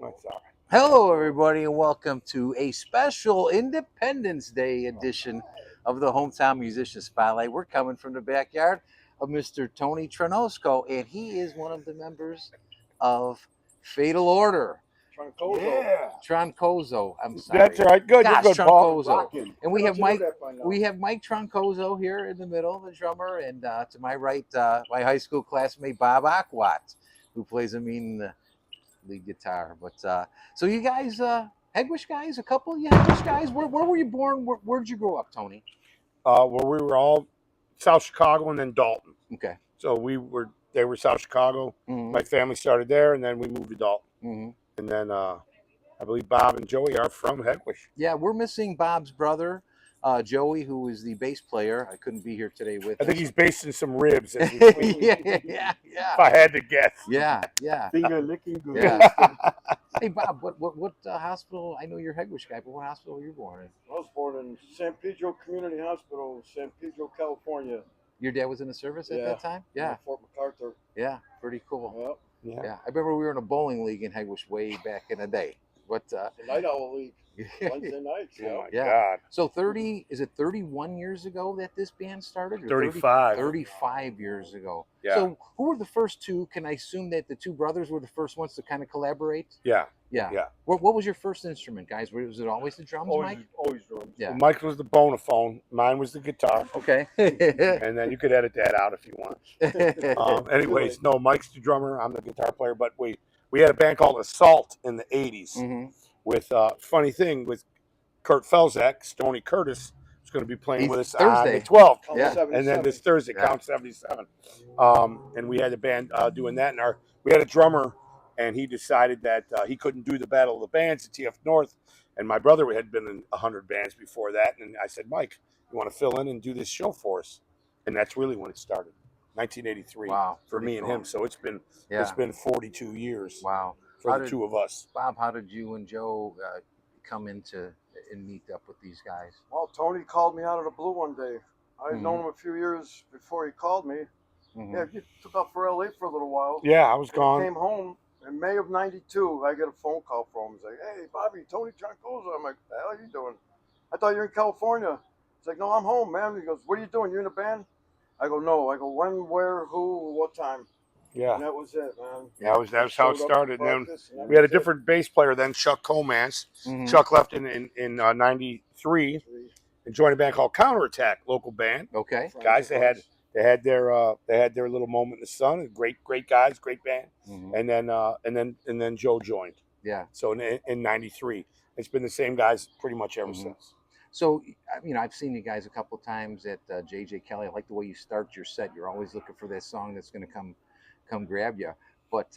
That's all right. Hello, everybody, and welcome to a special Independence Day edition of the Hometown Musician Spotlight. We're coming from the backyard of Mr. Tony Troncozo, and he is one of the members of Fatal Order. Troncozo. Yeah. Troncozo. I'm sorry. That's all right. Good. Gosh, You're good, Paul. Troncozo. And we have Mike Troncozo here in the middle, the drummer, and to my right, my high school classmate Bob Ochwat, who plays a mean lead guitar. But so you guys, Hegwish guys, a couple of you Hegwish guys. Where were you born? Where'd you grow up, Tony? Well, we were all South Chicago and then Dalton. Okay. So they were South Chicago. Mm-hmm. My family started there, and then we moved to Dalton. Mm-hmm. And then I believe Bob and Joey are from Hegwish. Yeah, we're missing Bob's brother, Joey, who is the bass player. I couldn't be here today with us. I think he's basting some ribs. As we yeah. If I had to guess. Yeah. Finger licking good. Yeah. Hey, Bob, what hospital? I know you're a Hegwish guy, but what hospital were you born in? I was born in San Pedro Community Hospital, San Pedro, California. Your dad was in the service at that time? Yeah. Fort MacArthur. Yeah, pretty cool. Yep. Yeah. I remember we were in a bowling league in Hegwish way back in the day. What the Night Owl League. Wednesday nights. Oh my God. So 31 years ago that this band started? Or 35. 35 years ago. Yeah. So who were the first two? Can I assume that the two brothers were the first ones to kind of collaborate? Yeah. What was your first instrument, guys? Was it always the drums, Mike? Always drums. Yeah. Well, Mike was the bonophone. Mine was the guitar. Okay. And then you could edit that out if you want. Anyways, no, Mike's the drummer. I'm the guitar player. But we had a band called Assault in the 80s. Mm-hmm. With funny thing with Kurt Felzak, Stoney Curtis is going to be playing with us Thursday. on the 12th. Yeah. And then this Thursday, Count 77. And we had a band doing that. And we had a drummer, and he decided that he couldn't do the Battle of the Bands at TF North. And my brother had been in 100 bands before that. And I said, Mike, you want to fill in and do this show for us? And that's really when it started, 1983. Wow. For me and him. So it's been 42 years. Wow. For the two of us. Bob, how did you and Joe come into and meet up with these guys? Well, Tony called me out of the blue one day. I had known him a few years before he called me. Mm-hmm. Yeah, he took off for LA for a little while. Yeah, I was gone. He came home in May of '92. I get a phone call from him. He's like, "Hey, Bobby, Tony Troncozo." I'm like, "What the hell are you doing?" I thought you were in California. He's like, "No, I'm home, man." He goes, "What are you doing? You in a band?" I go, "No." I go, "When, where, who, what time?" Yeah. And that was it, man. Yeah, that was how it started. And then we had a different bass player then, Chuck Comans. Mm-hmm. Chuck left in 93 and joined a band called Counterattack, local band. Okay. Guys, they had their little moment in the sun. Great guys, great band. Mm-hmm. And then Joe joined. Yeah. So in 93. It's been the same guys pretty much ever since. So, I've seen you guys a couple of times at JJ Kelly. I like the way you start your set. You're always looking for that song that's going to come grab you. But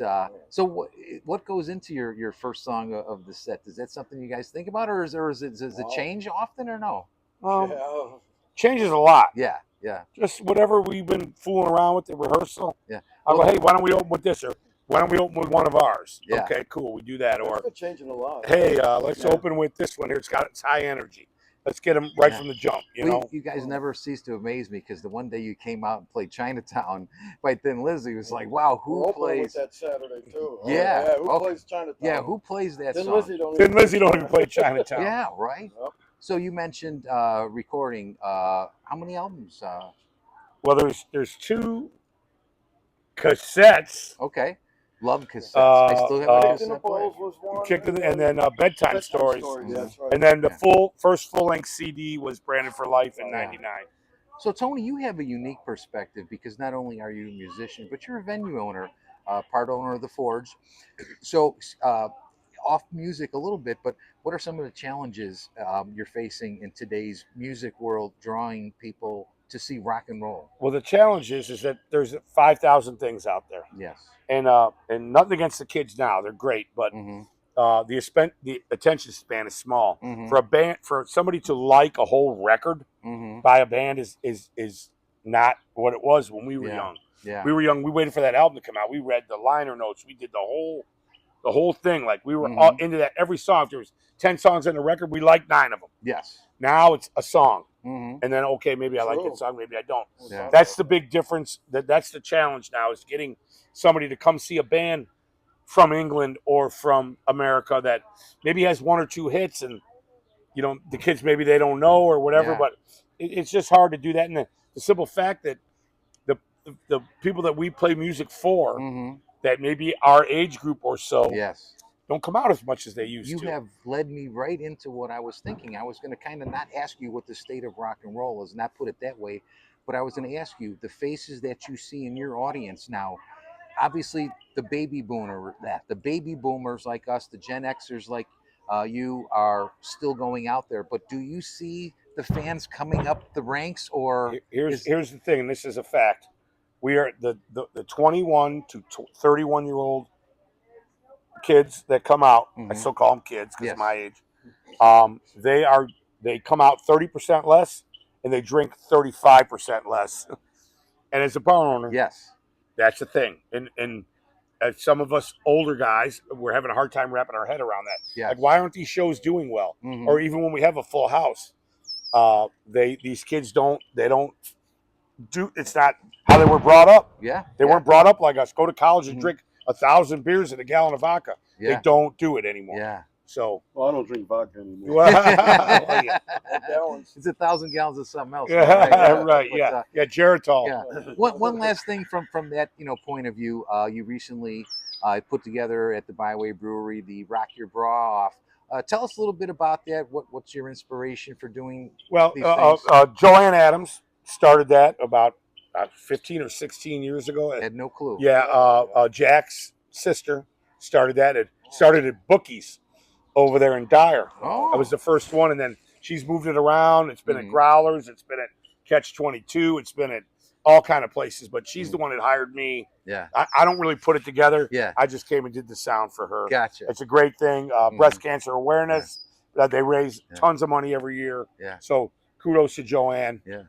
so what goes into your first song of the set? Is that something you guys think about, or does it change often, or no? Changes a lot. Yeah. Just whatever we've been fooling around with the rehearsal. Yeah. I'll go, hey, why don't we open with this, or why don't we open with one of ours? Yeah. Okay, cool, we do that. Or it's been changing a lot. Hey, let's open with this one here. It's high energy. Let's get them right from the jump, you know? You guys never cease to amaze me, because the one day you came out and played Chinatown by Thin Lizzy was like, wow, who plays that Saturday too? Yeah. Who plays Chinatown? Yeah, who plays that Thin song? Lizzy Lizzy don't even play Chinatown. Yeah, right? Yep. So you mentioned recording. How many albums? Well, there's 2 cassettes. Okay. Love cassettes. I still have a cassette player. And then Bedtime Stories. That's right. And then the first full-length CD was Branded for Life in 99. So, Tony, you have a unique perspective, because not only are you a musician, but you're a venue owner, part owner of The Forge. So, off music a little bit, but what are some of the challenges you're facing in today's music world, drawing people to see rock and roll? Well, the challenge is that there's 5,000 things out there. Yes. And nothing against the kids now, they're great, but the attention span is small. Mm-hmm. For somebody to like a whole record by a band is not what it was when we were young. Yeah. We were young. We waited for that album to come out. We read the liner notes. We did the whole thing. Like, we were all into that. Every song. If there was 10 songs in the record, we liked 9 of them. Yes. Now it's a song. Mm-hmm. And then, okay, maybe I like that song, maybe I don't. Yeah. That's the big difference. That's the challenge now, is getting somebody to come see a band from England or from America that maybe has one or two hits, and the kids maybe they don't know or whatever. Yeah. But it's just hard to do that. And the simple fact that the people that we play music for, Mm-hmm. that maybe our age group or so, Yes. don't come out as much as they used You to. have led me right into what I was thinking. I was going to kind of not ask you what the state of rock and roll is, not put it that way, but I was going to ask you the faces that you see in your audience now. Obviously, the baby boomers like us, the Gen Xers like you are still going out there. But do you see the fans coming up the ranks, or Here's the thing, and this is a fact. We are the 21 to 31-year-old kids that come out. I Mhm. still call them kids because Yes. of my age. They come out 30% less, and they drink 35% less. And as a bar owner, Yes. that's the thing. And some of us older guys, we're having a hard time wrapping our head around that. Yes. Like, why aren't these shows doing well? Mhm. Or even when we have a full house, these kids don't do. It's not how they were brought up. Yeah. They weren't brought up like us. Go to college and Mhm. drink 1,000 beers and a gallon of vodka. Yeah. They don't do it anymore. Yeah. So, Well, I don't drink vodka anymore. well, yeah, Gallons. It's 1,000 gallons of something else. yeah, Right. right, But, yeah, yeah, Geritol. Yeah. One last thing from that point of view, you recently put together at the Byway Brewery the Rock Your Bra Off. Tell us a little bit about that. What's your inspiration for doing Well, these things? Joanne Adams started that about 15 or 16 years ago. I had no clue. Yeah, Jack's sister started that. It started at Bookies over there in Dyer. Oh. That was the first one, and then she's moved it around. It's been at Mhm. Growlers. It's been at Catch 22. It's been at all kind of places. But she's the one that hired me. Yeah. I don't really put it together. Yeah. I just came and did the sound for her. Gotcha. It's a great thing. Breast cancer awareness. They raise tons of money every year. Yeah. So kudos to Joanne. Yeah.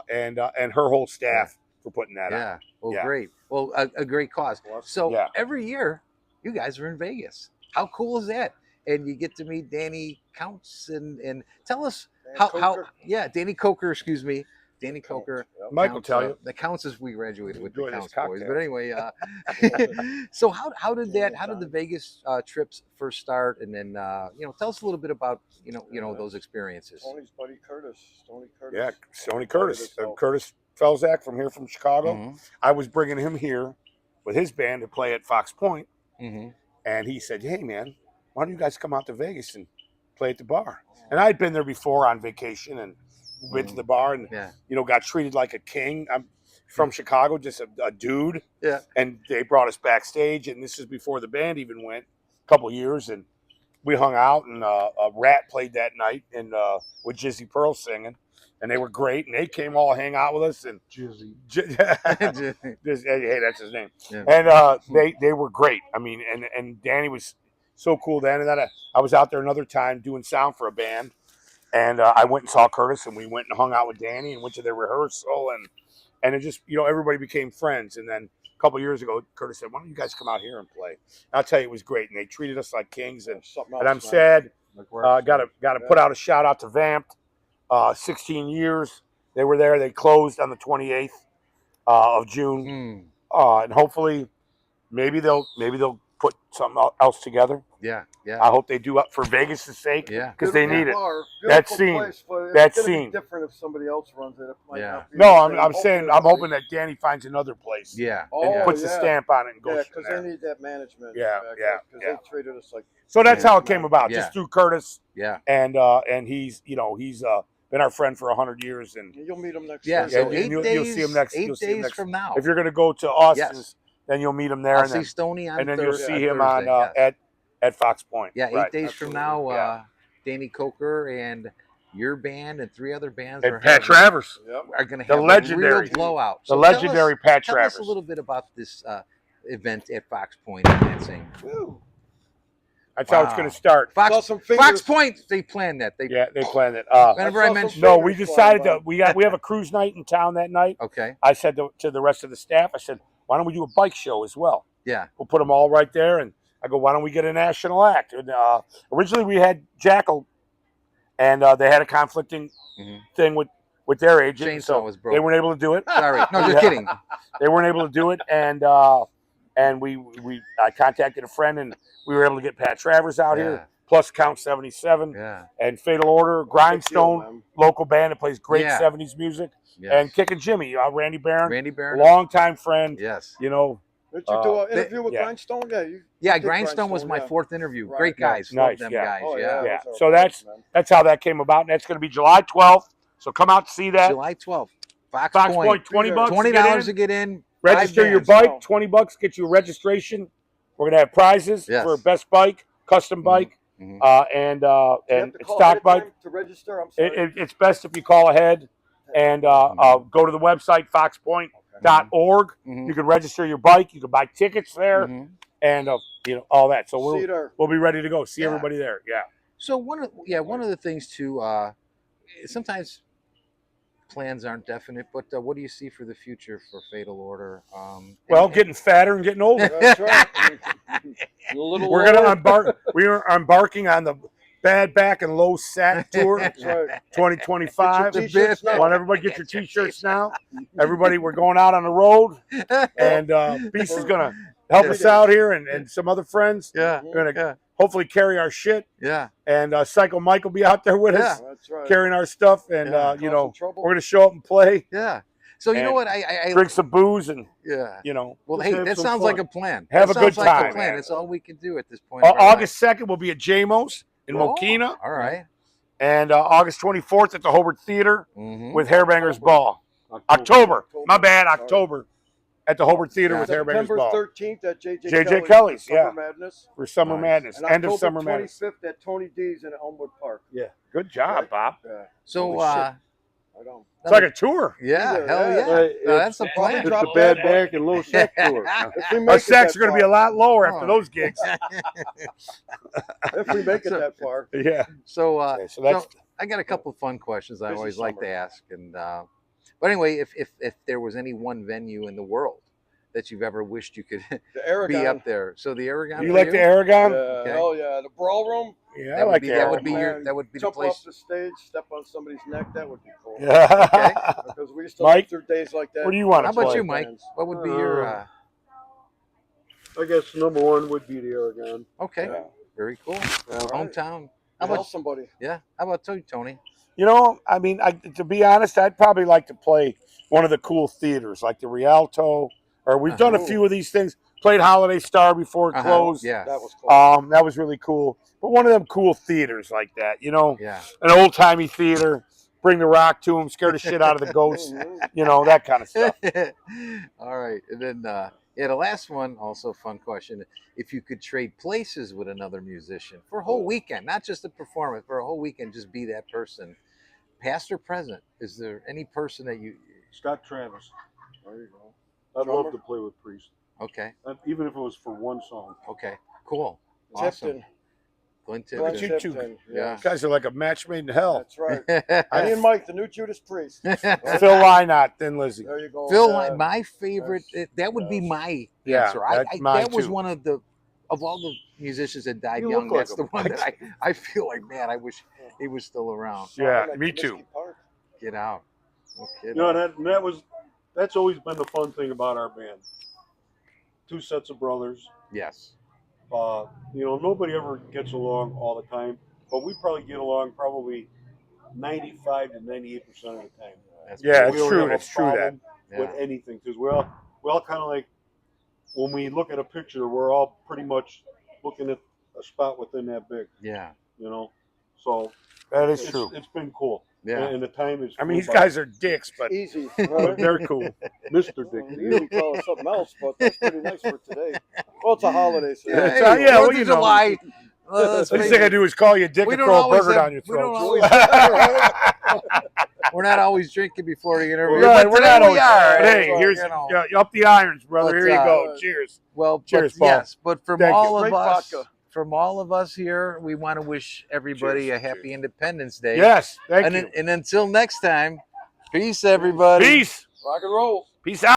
And her whole staff for putting that on. Yeah. Well, Yeah. great. Well, a great cause. So Yeah. every year, you guys are in Vegas. How cool is that? And you get to meet Danny Counts and tell us how Danny Koker, excuse me. Danny Koker. Mike will tell you. The Counts is we graduated with Enjoy the this Counts boys. cocktail. But anyway, so how did the Vegas trips first start? And then tell us a little bit about those experiences. Tony's buddy Curtis. Tony Curtis. Yeah, Tony Curtis. Curtis Felzak from here from Chicago. Mhm. I was bringing him here with his band to play at Fox Point. Mm-hmm. And he said, "Hey, man, why don't you guys come out to Vegas and play at the bar?" And I'd been there before on vacation and went to the bar and, got treated like a king. I'm from Chicago, just a dude. Yeah. And they brought us backstage, and this is before the band even went, a couple years. And we hung out, and Rat played that night and with Jizzy Pearl singing. And they were great, and they came all hang out with us. And Jizzy. Hey, that's his name. Yeah. And they were great. I mean, and Danny was so cool then. And then I was out there another time doing sound for a band, and I went and saw Curtis, and we went and hung out with Danny and went to their rehearsal, and it just everybody became friends. And then a couple years ago, Curtis said, "Why don't you guys come out here and play?" And I'll tell you, it was great, and they treated us like kings. And I'm sad. Got to put out a shout out to Vamped. 16 years they were there. They closed on the 28th of June, and hopefully, maybe they'll put something else together. Yeah. I hope they do up for Vegas' sake. Yeah. Because they need it. That scene. It's That gonna scene. be different if somebody else runs it. It might not be No, the I'm same. saying Hopefully I'm it's hoping that Danny finds another place. Yeah. And puts a stamp on it and goes from because there. they need that management. Yeah. Because they treated us like. So that's how it came about, Yeah. just through Curtis. Yeah. And he's been our friend for 100 years, and You'll meet him next. Yeah. Thursday. So and you'll see him next. You'll see him 8 days next from now. If you're going to go to Austin, Yes. then you'll meet him there, I'll and see then Stoney on you'll Thursday. see him on Yes. at Fox Point. Yeah, 8 Right. days from Absolutely. now, Danny Koker and your band and 3 other bands And Pat Travers, Yep. are going to The have legendary- a real blowout. the So legendary Pat tell Travers. us a little bit about this event at Fox Point in Lansing. Woo. That's how it's Wow. going to start. Saw Fox some fingers. Fox Point, they planned that. They Planned it. whenever I I saw mentioned some No, we fingers decided flying to. We have a cruise night in town that night. Okay. I said to the rest of the staff, I said, "Why don't we do a bike show as well? Yeah. We'll put them all right there." And I go, "Why don't we get a national act?" And originally we had Jackal, and they had a conflicting thing with their agent, Chainsaw so was broke. they weren't able to do it. Sorry. No, just kidding. They weren't able to do it, and and I contacted a friend, and we were able to get Pat Travers out here, plus Count 77, and Fatal Order, Grindstone, local band that plays great 70s music, and Kickin' Jimmy, Randy Barron, longtime friend. Yes. You know. Did you do an interview with Grindstone? Yeah, Grindstone was my 4th interview. Right. Great guys. Nice, Love them yeah. guys. Oh, yeah. So that's how that came about, and that's going to be July 12th. So come out to see that. July 12th. Fox Point, $20 $20 to get in. Register your bike, $20 get you a registration. We're gonna have prizes for best bike, custom bike, and stock bike. To register, I'm sorry. It's best if you call ahead and go to the website foxpoint.org. You can register your bike. You can buy tickets there, and all that. So we'll be ready to go. See everybody there. Yeah. So one of the things too. Sometimes plans aren't definite, but what do you see for the future for Fatal Order? Getting fatter and getting older. That's right. We're gonna embark. We are embarking on the Bad Back and Low Sack Tour, 2025. Want everybody get your T-shirts now? Everybody, we're going out on the road, and Beast is gonna help us out here, and some other friends. We're gonna hopefully carry our shit. Yeah. And Psycho Mike will be out there with us, That's right. carrying our stuff, and we're gonna show up and play. Yeah. So you know what? I drink some booze and Well, hey, that sounds like a plan. Have a good time. That's all we can do at this point. August 2nd will be at JMO's in Mokina. All right. And August 24th at the Hobart Theater with Hairbangers Ball. October. My bad. October at the Hobart Theater with Hairbangers Ball. September 13th at JJ Kelly's. Summer Madness. For Summer Madness. And End of October Summer Madness. 25th at Tony D's in Elmwood Park. Yeah. Good job, Bob. Yeah. So it's like a tour. Yeah, hell yeah. That's a plan. It's a Bad Back and Low Sack tour. Our sacks are going to be a lot lower after those gigs. If we make it that far. Yeah. So I got a couple of fun questions I always like to ask, and but anyway, if there was any one venue in the world that you've ever wished you could be up there, so the Aragon. You like the Aragon? Oh yeah, the Brawl Room. Yeah, I like that. That would be the Jump place. off the stage, step on somebody's neck. That would be cool. Yeah. Okay. Because we used to Mike, live through days like that. What do you want to How about play? you, Mike? What would be your? I guess number one would be the Aragon. Okay. Very cool. Hometown. How Tell about somebody? Yeah. How about you, Tony? You know, I mean, to be honest, I'd probably like to play one of the cool theaters, like the Rialto, or we've done a few of these things. Played Holiday Star before it closed. Yeah. That was cool. That was really cool. But one of them cool theaters like that, Yeah. an old timey theater. Bring the rock to them, scare the shit out of the ghosts, that kind of stuff. All right, and then the last one, also a fun question: if you could trade places with another musician for a whole weekend, not just a performance, for a whole weekend, just be that person, past or present. Is there any person that you? Scott Travis. There you go. I'd love to play with Priest. Okay. Even if it was for one song. Okay. Cool. Awesome. Tipton. Glenn Glenn Tipton. Tipton. Yeah. You guys are like a match made in hell. That's right. Me and Mike, the new Judas Priest. Phil Lynott, Thin Lizzy. There you go. Phil, my favorite. That would be my answer. That's mine that was too. one of all the musicians that died You young. look like That's the one that I feel like, man, I wish he was still around. Yeah, me too. Get out. No kidding. That's always been the fun thing about our band. Two sets of brothers. Yes. Nobody ever gets along all the time, but we probably get along probably 95 to 98% of the time. Yeah, We it's don't true. have a It's true that. problem with anything, because we all kind of like, when we look at a picture, we're all pretty much looking at a spot within that big. Yeah. So That is true. It's been cool. Yeah. And the time is. I mean, these guys are dicks, but Easy. they're cool. Mr. Dick. You usually call it something else, but that's pretty nice for today. Well, it's a holiday, so Yeah, well, 4th of July. The least thing I do is call you a dick We and don't throw a always burger have- down your we don't throat. always- We're not always drinking before the interview. Right, but we're today not we always. are. But hey, So, here's up the irons, brother. But, Here you go. Cheers. Well, Cheers, but, Paul. yes, but from Thank you. all of Great us, vodka. from all of us here, we want to wish everybody Cheers. a happy Independence Day. Yes, thank and, you. and until next time, peace, everybody. Peace. Rock and roll. Peace out.